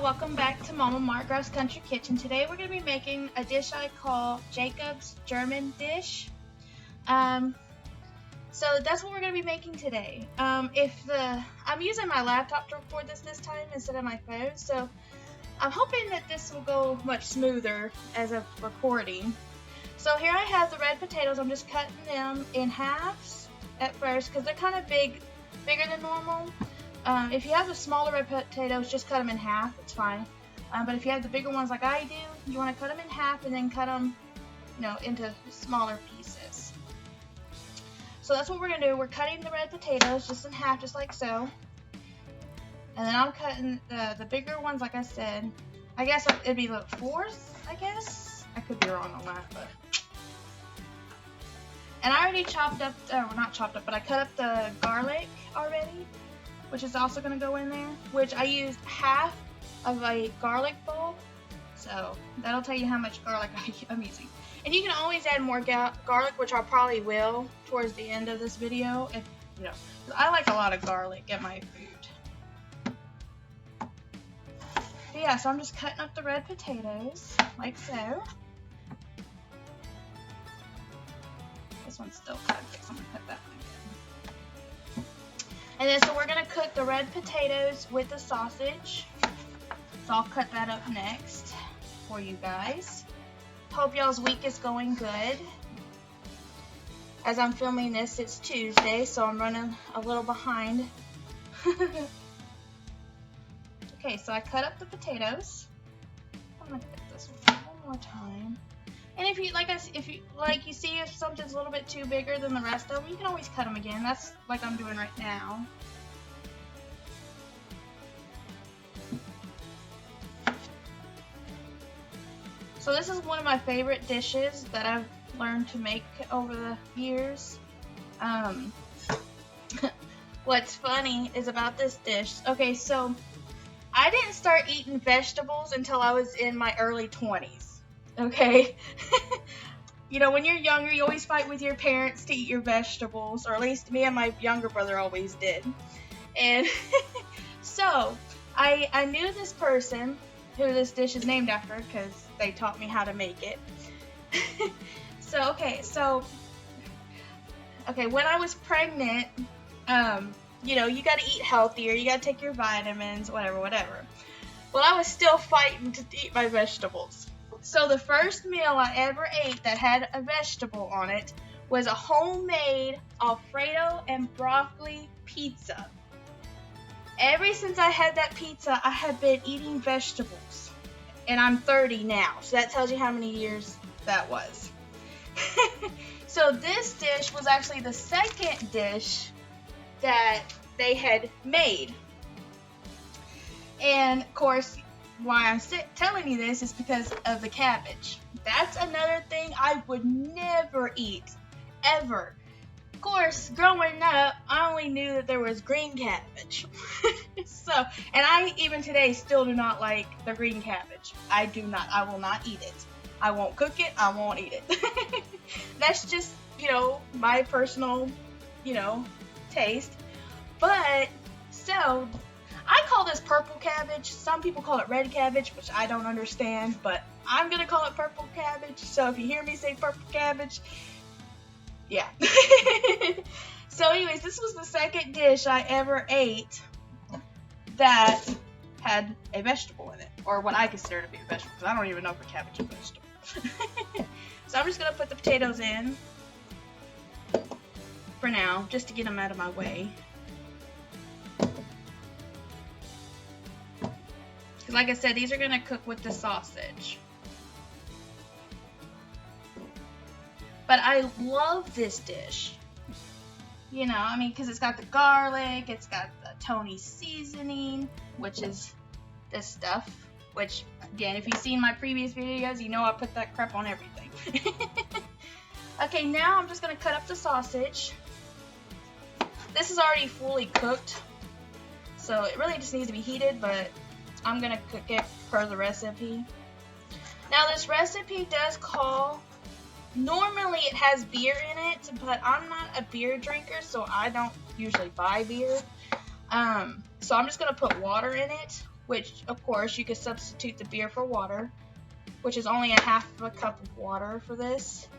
Welcome back to Mama Margaret's Country Kitchen. Today we're going to be making a dish I call Jacob's German dish. So that's what we're going to be making today. I'm using my laptop to record this time instead of my phone, so I'm hoping that this will go much smoother as a recording. So here I have the red potatoes. I'm just cutting them in halves at first because they're kind of bigger than normal. If you have the smaller red potatoes, just cut them in half. It's fine. But if you have the bigger ones like I do, you want to cut them in half and then cut them, into smaller pieces. So that's what we're going to do. We're cutting the red potatoes just in half, just like so. And then I'm cutting the bigger ones, like I said. I guess it'd be the fourth, I guess. I could be wrong on that, but. And I already chopped up, not chopped up, but I cut up the garlic already, which is also going to go in there, which I used half of a garlic bulb, so that'll tell you how much garlic I'm using. And you can always add more garlic, which I probably will towards the end of this video, if I like a lot of garlic in my food. But yeah, so I'm just cutting up the red potatoes, like so. This one's still cut, so I'm going to cut that one again. And then, so we're going to cook the red potatoes with the sausage. So I'll cut that up next for you guys. Hope y'all's week is going good. As I'm filming this, it's Tuesday, so I'm running a little behind. Okay, so I cut up the potatoes. I'm going to cut this one more time. And if you see if something's a little bit too bigger than the rest of them, you can always cut them again. That's like I'm doing right now. So this is one of my favorite dishes that I've learned to make over the years. What's funny is about this dish. Okay, so I didn't start eating vegetables until I was in my early 20s. Okay? When you're younger, you always fight with your parents to eat your vegetables, or at least me and my younger brother always did. And so I knew this person who this dish is named after because they taught me how to make it. When I was pregnant, you got to eat healthier, you got to take your vitamins, whatever. Well, I was still fighting to eat my vegetables. So the first meal I ever ate that had a vegetable on it was a homemade Alfredo and broccoli pizza. Ever since I had that pizza, I have been eating vegetables. And I'm 30 now, so that tells you how many years that was. So this dish was actually the second dish that they had made. And of course, why I'm telling you this is because of the cabbage. That's another thing I would never eat, ever. Of course, growing up, I only knew that there was green cabbage. And I even today still do not like the green cabbage. I will not eat it. I won't cook it, I won't eat it. That's just, my personal, taste. But, so, I call this purple cabbage. Some people call it red cabbage, which I don't understand, but I'm going to call it purple cabbage. So if you hear me say purple cabbage, yeah. So anyways, this was the second dish I ever ate that had a vegetable in it, or what I consider to be a vegetable, because I don't even know if a cabbage is a vegetable. So I'm just going to put the potatoes in for now, just to get them out of my way. Because like I said, these are going to cook with the sausage. But I love this dish. You know, I mean, because it's got the garlic, it's got the Tony seasoning, which is this stuff. Which, again, if you've seen my previous videos, you know I put that crap on everything. Okay, now I'm just going to cut up the sausage. This is already fully cooked, so it really just needs to be heated, but I'm going to cook it per the recipe. Now, this recipe does call... Normally it has beer in it, but I'm not a beer drinker, so I don't usually buy beer. So I'm just going to put water in it, which, of course, you could substitute the beer for water, which is only a half of a cup of water for this,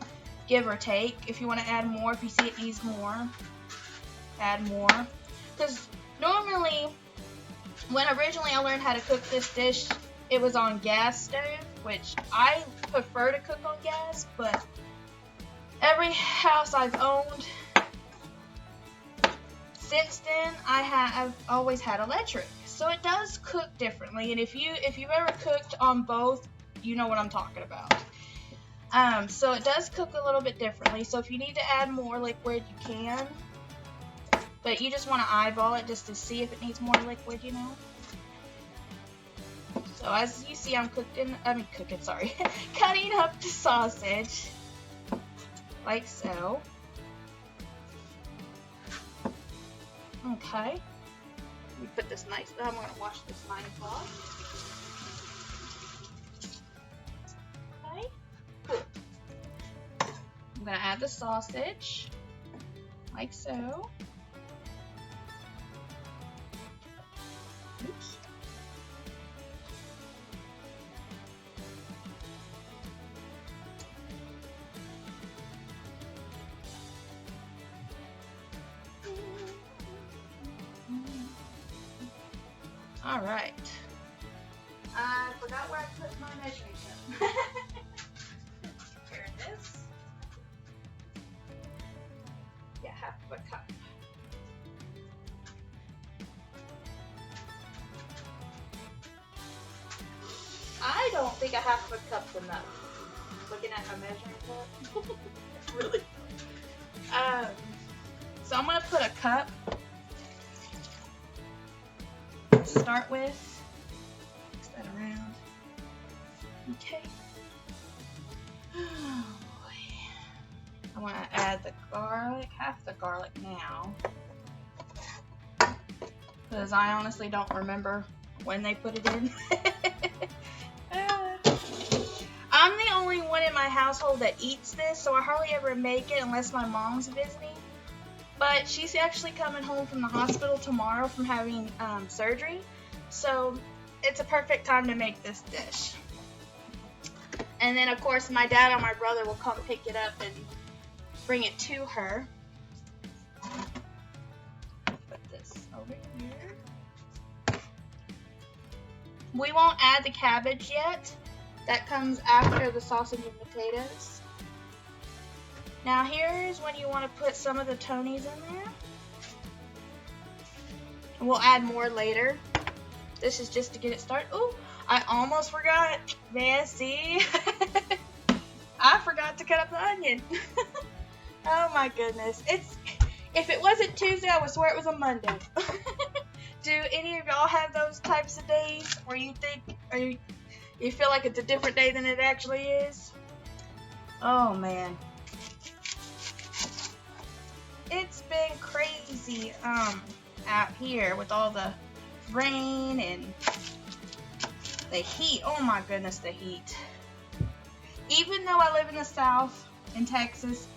give or take. If you want to add more, if you see it needs more, add more. Because normally, when originally I learned how to cook this dish, it was on gas stove, which I prefer to cook on gas, but every house I've owned since then, I have always had electric. So it does cook differently, and if you've ever cooked on both, you know what I'm talking about. So it does cook a little bit differently. So if you need to add more liquid, you can, but you just want to eyeball it just to see if it needs more liquid, you know. So as you see, I'm cutting up the sausage like so. Okay. Let me put this nice. I'm going to wash this knife off. Okay. Cool. I'm going to add the sausage like so. Oops. All right. I forgot where I put my measuring cup. Here it is. Yeah, half of a cup. I don't think a half of a cup's enough. Looking at my measuring cup. Really? So I'm gonna put a cup to start with. Mix that around. Okay. Oh boy. I want to add the garlic, half the garlic now, because I honestly don't remember when they put it in. I'm the only one in my household that eats this, so I hardly ever make it unless my mom's visiting. But she's actually coming home from the hospital tomorrow from having surgery, so it's a perfect time to make this dish. And then, of course, my dad or my brother will come pick it up and bring it to her. Put this over here. We won't add the cabbage yet. That comes after the sausage and potatoes. Now here's when you want to put some of the Tonys in there. We'll add more later. This is just to get it started. Ooh, I almost forgot. Man, see? I forgot to cut up the onion. Oh my goodness. If it wasn't Tuesday, I would swear it was a Monday. Do any of y'all have those types of days where you think, or you feel like it's a different day than it actually is? Oh man. It's been crazy out here with all the rain and the heat. Oh my goodness, the heat. Even though I live in the South, in Texas,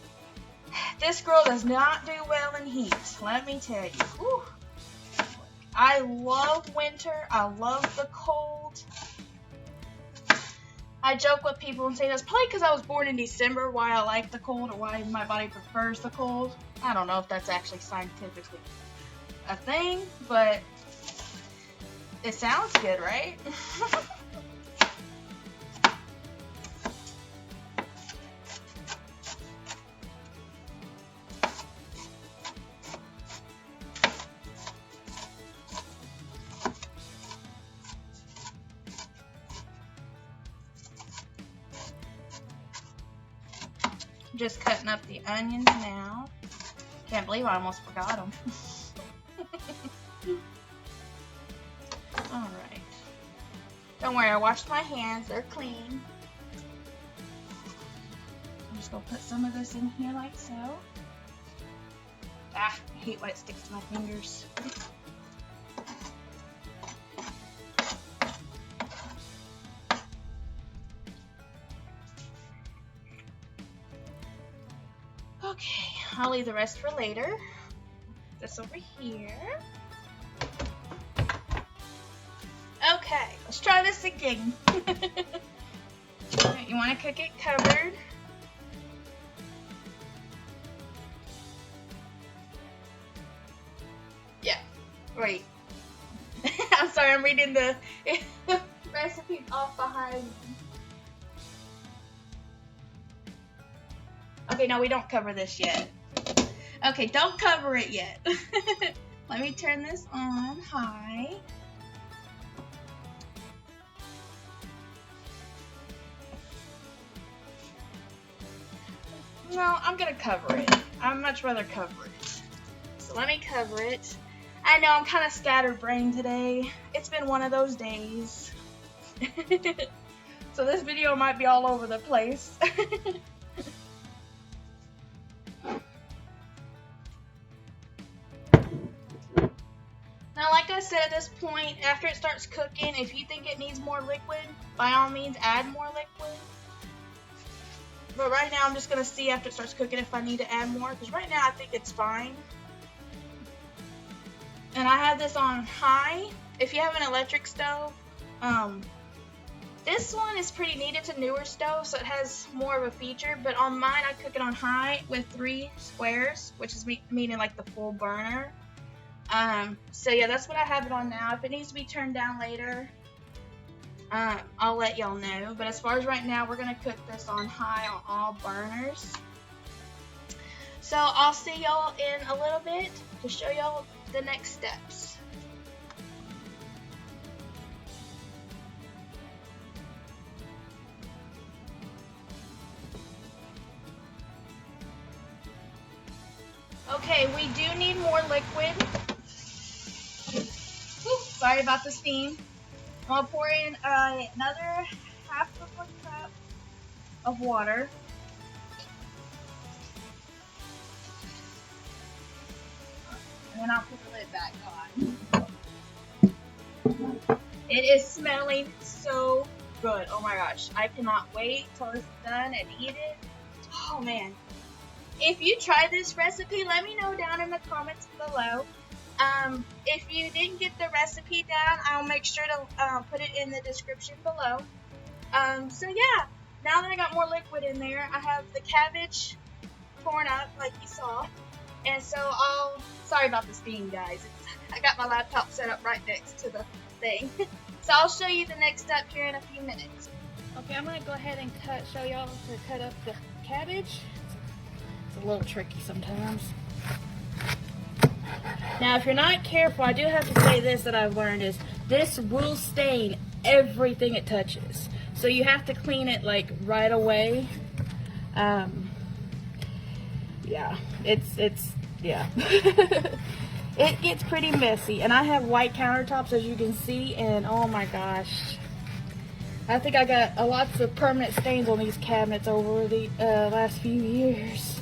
this girl does not do well in heat. Let me tell you. Whew. I love winter. I love the cold. I joke with people and say that's probably because I was born in December why I like the cold, or why my body prefers the cold. I don't know if that's actually scientifically a thing, but it sounds good, right? Just cutting up the onions now. Can't believe I almost forgot them. Alright. Don't worry, I washed my hands. They're clean. I'm just going to put some of this in here like so. Ah, I hate when it sticks to my fingers. Okay, I'll leave the rest for later. This over here. Okay, let's try this again. You want to cook it covered. Yeah, wait. I'm sorry, I'm reading the recipe off behind me. Okay, no, we don't cover this yet. Okay, don't cover it yet. Let me turn this on high. No, I'm gonna cover it. I'd much rather cover it. So let me cover it. I know I'm kind of scatterbrained today. It's been one of those days. So this video might be all over the place. Now, like I said, at this point, after it starts cooking, if you think it needs more liquid, by all means, add more liquid. But right now, I'm just going to see after it starts cooking if I need to add more, because right now, I think it's fine. And I have this on high. If you have an electric stove, this one is pretty neat. It's a newer stove, so it has more of a feature. But on mine, I cook it on high with 3 squares, which is meaning like the full burner. So yeah, that's what I have it on now. If it needs to be turned down later, I'll let y'all know. But as far as right now, we're going to cook this on high on all burners. So I'll see y'all in a little bit to show y'all the next steps. Okay, we do need more liquid. Sorry about the steam. I'll pour in another half of a cup of water. And then I'll put the lid back on. It is smelling so good. Oh my gosh. I cannot wait till it's done and eat it. Oh man. If you try this recipe, let me know down in the comments below. If you didn't get the recipe down, I'll make sure to put it in the description below. So yeah, now that I got more liquid in there, I have the cabbage torn up like you saw. And so sorry about the steam, guys. I got my laptop set up right next to the thing. So I'll show you the next step here in a few minutes. Okay, I'm gonna go ahead and show y'all to cut up the cabbage. It's a little tricky sometimes. Now, if you're not careful, I do have to say this that I've learned is this will stain everything it touches. So you have to clean it like right away. Yeah, yeah. It gets pretty messy, and I have white countertops, as you can see, and oh my gosh. I think I got lots of permanent stains on these cabinets over the last few years.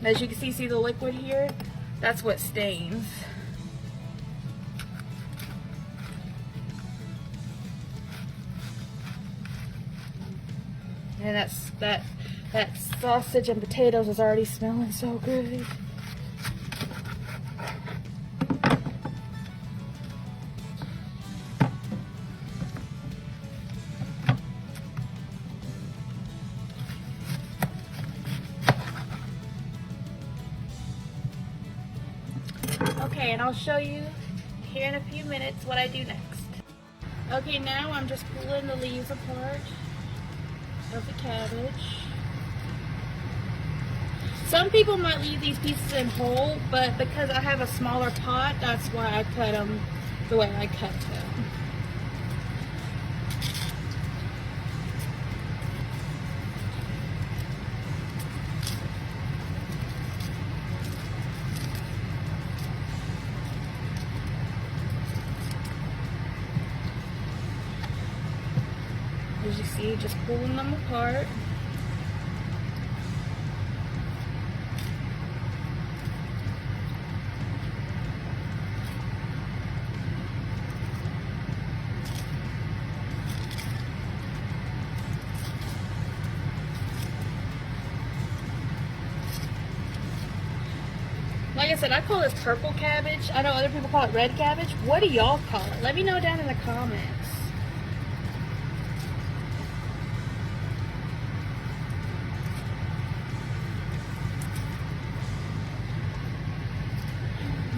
As you can see the liquid here? That's what stains. And that sausage and potatoes is already smelling so good. Okay, and I'll show you here in a few minutes what I do next. Okay, now I'm just pulling the leaves apart of the cabbage. Some people might leave these pieces in whole, but because I have a smaller pot, that's why I cut them the way I cut them. As you see, just pulling them apart. Like I said, I call this purple cabbage. I know other people call it red cabbage. What do y'all call it? Let me know down in the comments.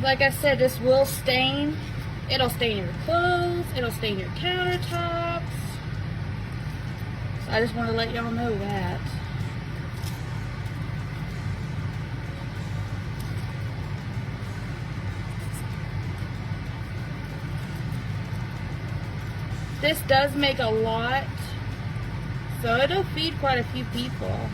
Like I said, this will stain. It'll stain your clothes. It'll stain your countertops. So I just want to let y'all know that. This does make a lot, so it'll feed quite a few people.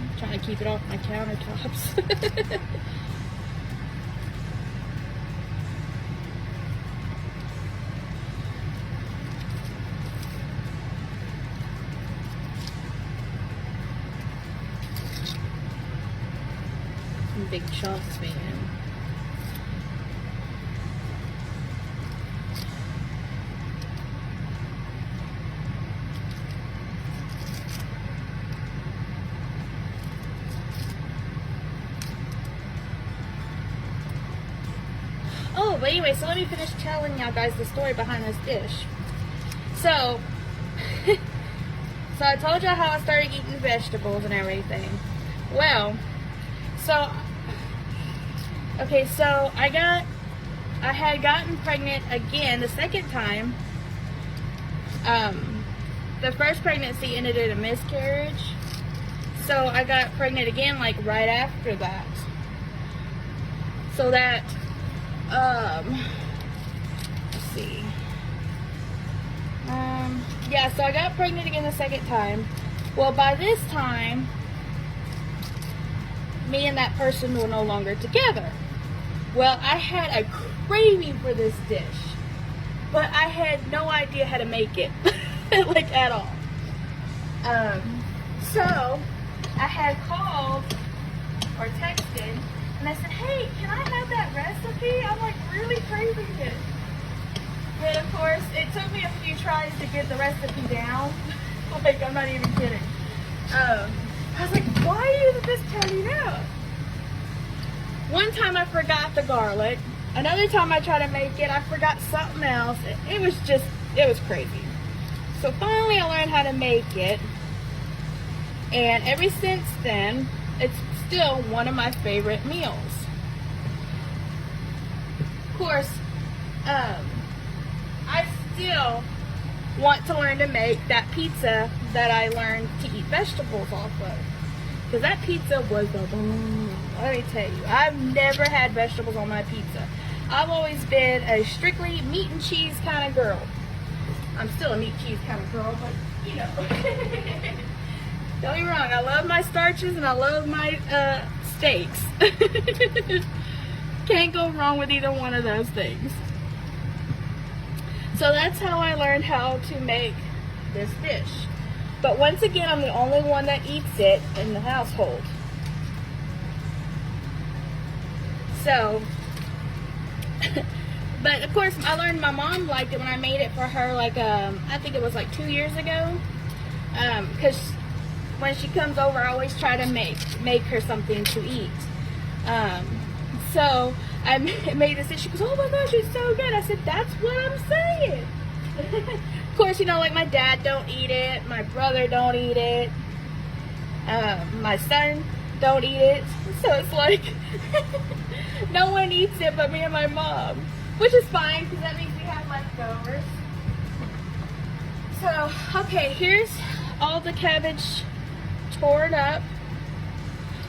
I'm trying to keep it off my countertops. Big chunks, man. Oh, but anyway, so let me finish telling y'all guys the story behind this dish. So, so I told y'all how I started eating vegetables and everything. Well, okay, so I had gotten pregnant again the second time. The first pregnancy ended in a miscarriage. So I got pregnant again like right after that. So that, let's see. Yeah, so I got pregnant again the second time. Well, by this time, me and that person were no longer together. Well, I had a craving for this dish, but I had no idea how to make it, like at all. So I had called or texted, and I said, "Hey, can I have that recipe? I'm like really craving it." But of course, it took me a few tries to get the recipe down. Like, I'm not even kidding. I was like, why isn't this turning out? One time I forgot the garlic. Another time I tried to make it, I forgot something else. It was crazy. So finally I learned how to make it. And ever since then, it's still one of my favorite meals. Of course, I still want to learn to make that pizza that I learned to eat vegetables off of. Because that pizza was the bomb. Let me tell you, I've never had vegetables on my pizza. I've always been a strictly meat and cheese kind of girl. I'm still a meat and cheese kind of girl, but you know. Don't get me wrong, I love my starches and I love my steaks. Can't go wrong with either one of those things. So that's how I learned how to make this dish. But once again, I'm the only one that eats it in the household. So, but of course, I learned my mom liked it when I made it for her, like, I think it was like 2 years ago. Because when she comes over, I always try to make her something to eat. So I made this dish. She goes, oh my gosh, it's so good. I said, that's what I'm saying. Of course, you know, like my dad don't eat it, my brother don't eat it, my son don't eat it, so it's like no one eats it but me and my mom, which is fine because that means we have leftovers. So, okay, here's all the cabbage torn up.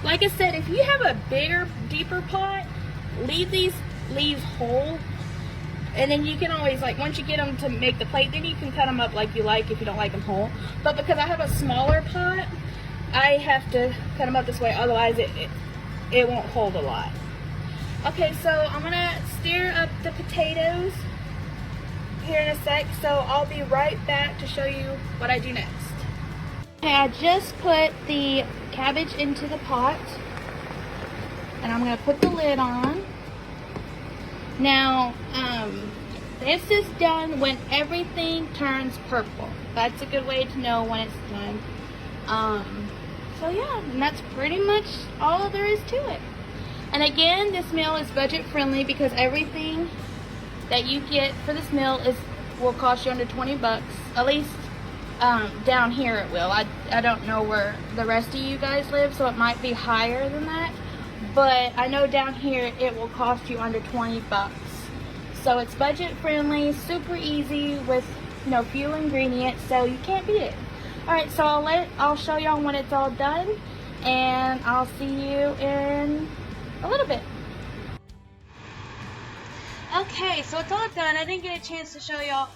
Like I said, if you have a bigger, deeper pot, leave these leaves whole. And then you can always, like, once you get them to make the plate, then you can cut them up like you like if you don't like them whole. But because I have a smaller pot, I have to cut them up this way, otherwise it won't hold a lot. Okay, so I'm going to stir up the potatoes here in a sec, so I'll be right back to show you what I do next. Okay, I just put the cabbage into the pot, and I'm going to put the lid on. Now, this is done when everything turns purple. That's a good way to know when it's done. So yeah, and that's pretty much all there is to it. And again, this meal is budget friendly because everything that you get for this meal will cost you under 20 bucks. At least down here it will. I don't know where the rest of you guys live, so it might be higher than that. But I know down here it will cost you under 20 bucks. So it's budget friendly, super easy with, you know, few ingredients, so you can't beat it. Alright, so I'll show y'all when it's all done, and I'll see you in a little bit. Okay, so it's all done. I didn't get a chance to show y'all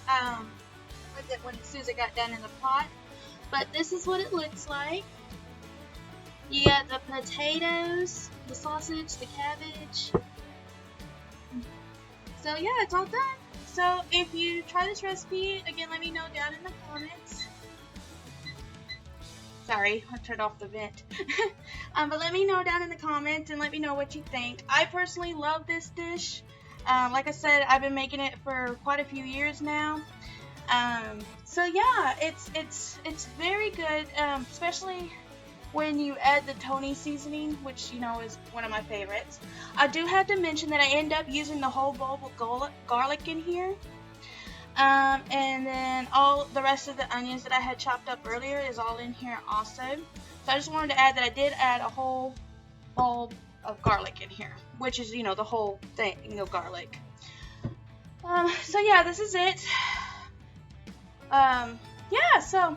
when Susan got done in the pot, but this is what it looks like. You got the potatoes, the sausage, the cabbage. So yeah, it's all done. So if you try this recipe, again, let me know down in the comments. Sorry, I turned off the vent. But let me know down in the comments and let me know what you think. I personally love this dish. Like I said, I've been making it for quite a few years now. So yeah, it's very good, especially when you add the Tony seasoning, which, you know, is one of my favorites. I do have to mention that I end up using the whole bulb of garlic in here. And then all the rest of the onions that I had chopped up earlier is all in here also. So I just wanted to add that I did add a whole bulb of garlic in here, which is, you know, the whole thing of garlic. So yeah, this is it. Yeah, so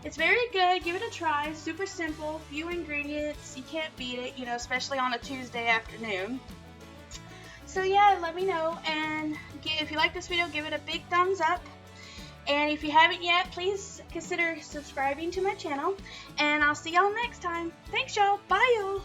it's very good. Give it a try. Super simple, few ingredients. You can't beat it, you know, especially on a Tuesday afternoon. So yeah, let me know, and if you like this video, give it a big thumbs up. And if you haven't yet, please consider subscribing to my channel, and I'll see y'all next time. Thanks, y'all. Bye, y'all.